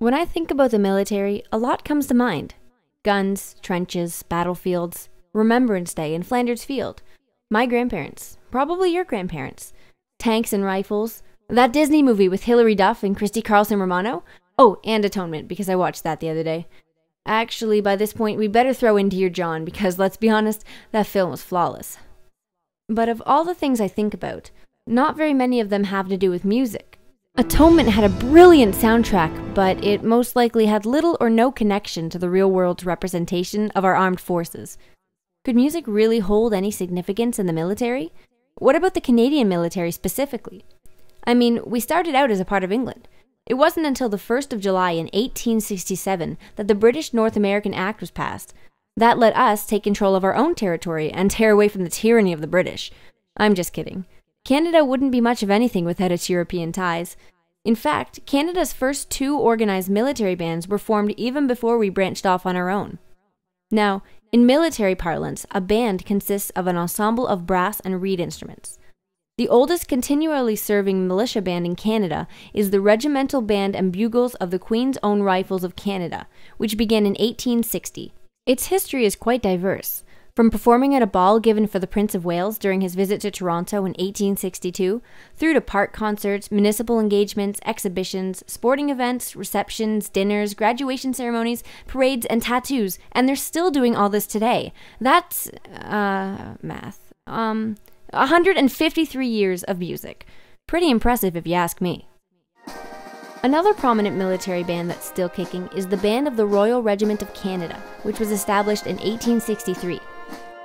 When I think about the military, a lot comes to mind. Guns, trenches, battlefields, Remembrance Day in Flanders Field. My grandparents, probably your grandparents. Tanks and rifles. That Disney movie with Hilary Duff and Christy Carlson Romano. Oh, and Atonement, because I watched that the other day. Actually, by this point, we better throw in Dear John, because let's be honest, that film was flawless. But of all the things I think about, not very many of them have to do with music. Atonement had a brilliant soundtrack, but it most likely had little or no connection to the real world's representation of our armed forces. Could music really hold any significance in the military? What about the Canadian military specifically? I mean, we started out as a part of England. It wasn't until the 1st of July in 1867 that the British North American Act was passed. That let us take control of our own territory and tear away from the tyranny of the British. I'm just kidding. Canada wouldn't be much of anything without its European ties. In fact, Canada's first 2 organized military bands were formed even before we branched off on our own. Now, in military parlance, a band consists of an ensemble of brass and reed instruments. The oldest continually serving militia band in Canada is the Regimental Band and Bugles of the Queen's Own Rifles of Canada, which began in 1860. Its history is quite diverse, from performing at a ball given for the Prince of Wales during his visit to Toronto in 1862, through to park concerts, municipal engagements, exhibitions, sporting events, receptions, dinners, graduation ceremonies, parades, and tattoos, and they're still doing all this today. That's, math. 153 years of music. Pretty impressive if you ask me. Another prominent military band that's still kicking is the Band of the Royal Regiment of Canada, which was established in 1863.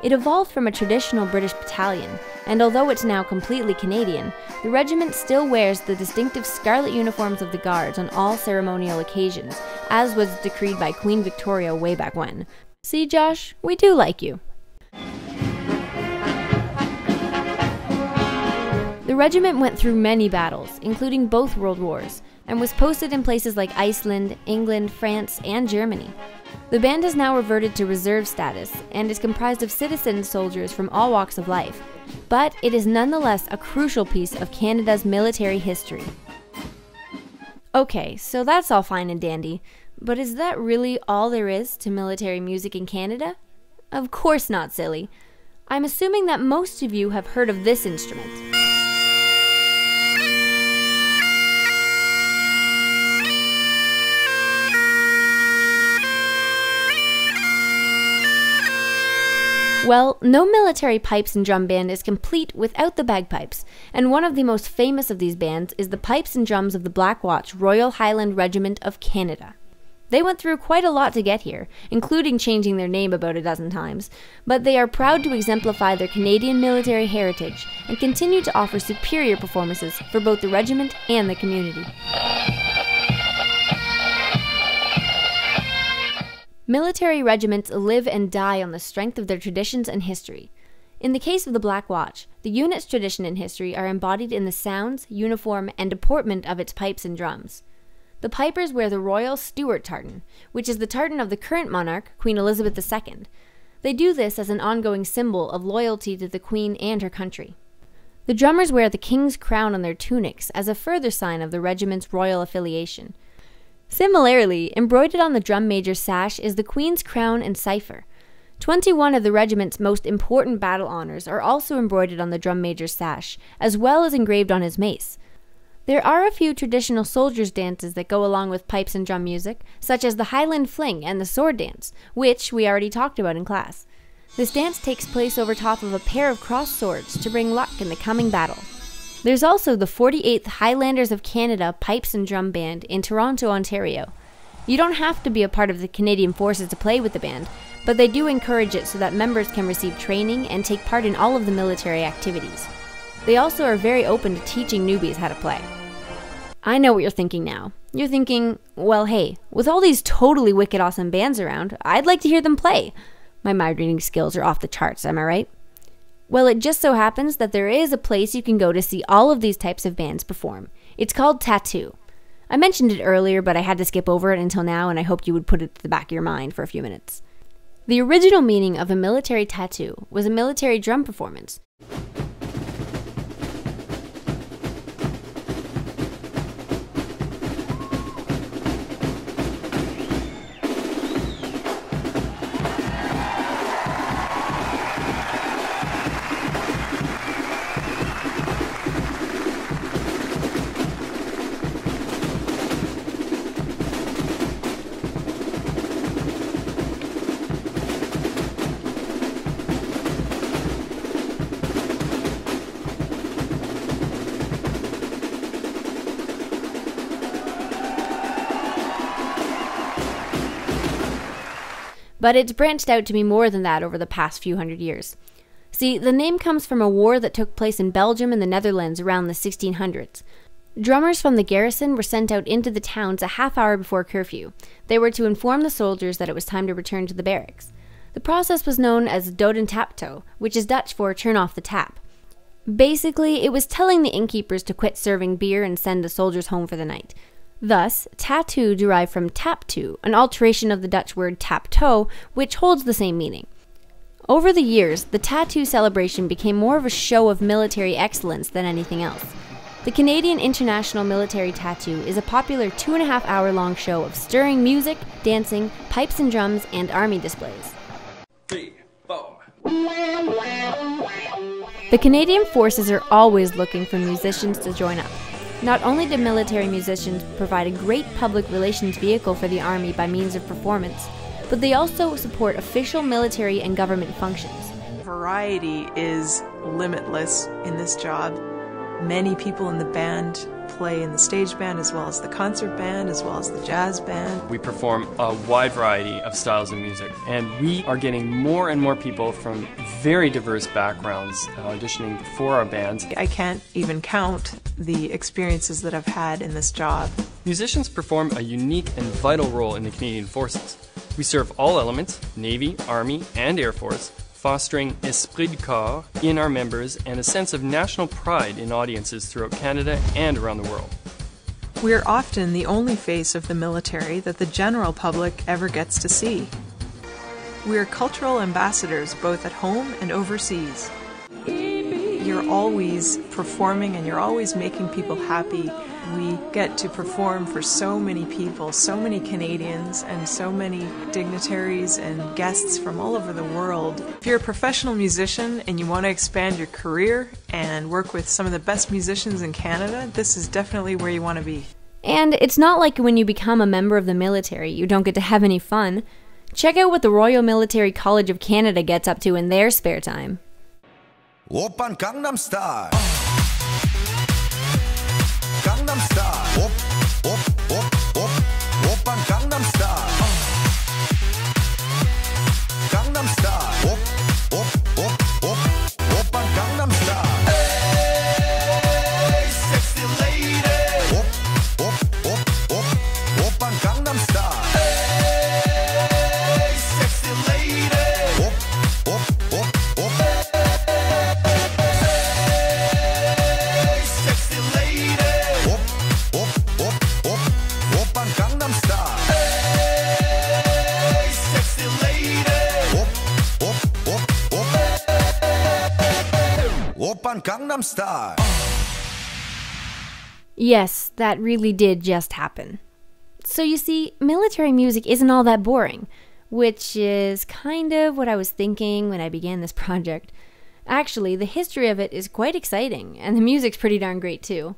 It evolved from a traditional British battalion, and although it's now completely Canadian, the regiment still wears the distinctive scarlet uniforms of the Guards on all ceremonial occasions, as was decreed by Queen Victoria way back when. See, Josh, we do like you. The regiment went through many battles, including both World Wars, and was posted in places like Iceland, England, France, and Germany. The band has now reverted to reserve status and is comprised of citizen soldiers from all walks of life, but it is nonetheless a crucial piece of Canada's military history. Okay, so that's all fine and dandy, but is that really all there is to military music in Canada? Of course not, silly. I'm assuming that most of you have heard of this instrument. Well, no military pipes and drum band is complete without the bagpipes, and one of the most famous of these bands is the Pipes and Drums of the Black Watch Royal Highland Regiment of Canada. They went through quite a lot to get here, including changing their name about a dozen times, but they are proud to exemplify their Canadian military heritage and continue to offer superior performances for both the regiment and the community. Military regiments live and die on the strength of their traditions and history. In the case of the Black Watch, the unit's tradition and history are embodied in the sounds, uniform, and deportment of its pipes and drums. The pipers wear the Royal Stuart tartan, which is the tartan of the current monarch, Queen Elizabeth II. They do this as an ongoing symbol of loyalty to the Queen and her country. The drummers wear the King's crown on their tunics as a further sign of the regiment's royal affiliation. Similarly, embroidered on the drum major's sash is the Queen's crown and cipher. 21 of the regiment's most important battle honors are also embroidered on the drum major's sash, as well as engraved on his mace. There are a few traditional soldiers' dances that go along with pipes and drum music, such as the Highland Fling and the Sword Dance, which we already talked about in class. This dance takes place over top of a pair of crossed swords to bring luck in the coming battle. There's also the 48th Highlanders of Canada Pipes and Drum Band in Toronto, Ontario. You don't have to be a part of the Canadian Forces to play with the band, but they do encourage it so that members can receive training and take part in all of the military activities. They also are very open to teaching newbies how to play. I know what you're thinking now. You're thinking, well, hey, with all these totally wicked awesome bands around, I'd like to hear them play. My mind reading skills are off the charts, am I right? Well, it just so happens that there is a place you can go to see all of these types of bands perform. It's called Tattoo. I mentioned it earlier, but I had to skip over it until now, and I hoped you would put it to the back of your mind for a few minutes. The original meaning of a military tattoo was a military drum performance. but it's branched out to be more than that over the past few hundred years. See, the name comes from a war that took place in Belgium and the Netherlands around the 1600s. Drummers from the garrison were sent out into the towns a half hour before curfew. They were to inform the soldiers that it was time to return to the barracks. The process was known as doden tapto, which is Dutch for turn off the tap. Basically, it was telling the innkeepers to quit serving beer and send the soldiers home for the night. Thus, tattoo derived from tapto, an alteration of the Dutch word tapto, which holds the same meaning. Over the years, the tattoo celebration became more of a show of military excellence than anything else. The Canadian International Military Tattoo is a popular 2.5-hour-long show of stirring music, dancing, pipes and drums, and army displays. 3, 4. The Canadian Forces are always looking for musicians to join up. Not only do military musicians provide a great public relations vehicle for the Army by means of performance, but they also support official military and government functions. Variety is limitless in this job. Many people in the band play in the stage band as well as the concert band as well as the jazz band. We perform a wide variety of styles of music, and we are getting more and more people from very diverse backgrounds auditioning for our bands. I can't even count the experiences that I've had in this job. Musicians perform a unique and vital role in the Canadian Forces. We serve all elements, Navy, Army, and Air Force, fostering esprit de corps in our members and a sense of national pride in audiences throughout Canada and around the world. We are often the only face of the military that the general public ever gets to see. We are cultural ambassadors both at home and overseas. You're always performing and you're always making people happy. We get to perform for so many people, so many Canadians, and so many dignitaries and guests from all over the world. If you're a professional musician and you want to expand your career and work with some of the best musicians in Canada, this is definitely where you want to be. And it's not like when you become a member of the military, you don't get to have any fun. Check out what the Royal Military College of Canada gets up to in their spare time. Oppan Gangnam Style. Gangnam Style. Op, op, op, op. Oppan Gangnam Style. Gangnam Style. Op, op, op, op. Oppan Gangnam Style. Hey, sexy lady. Op, op, op, op. Oppan Gangnam Style. Hey, sexy lady. Op, op, op, op. Oppan Gangnam Style. Yes, that really did just happen. So you see, military music isn't all that boring, which is kind of what I was thinking when I began this project. Actually, the history of it is quite exciting, and the music's pretty darn great too.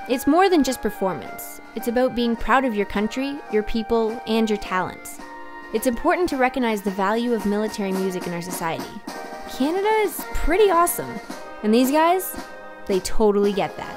It's more than just performance. It's about being proud of your country, your people, and your talents. It's important to recognize the value of military music in our society. Canada is pretty awesome, and these guys, they totally get that.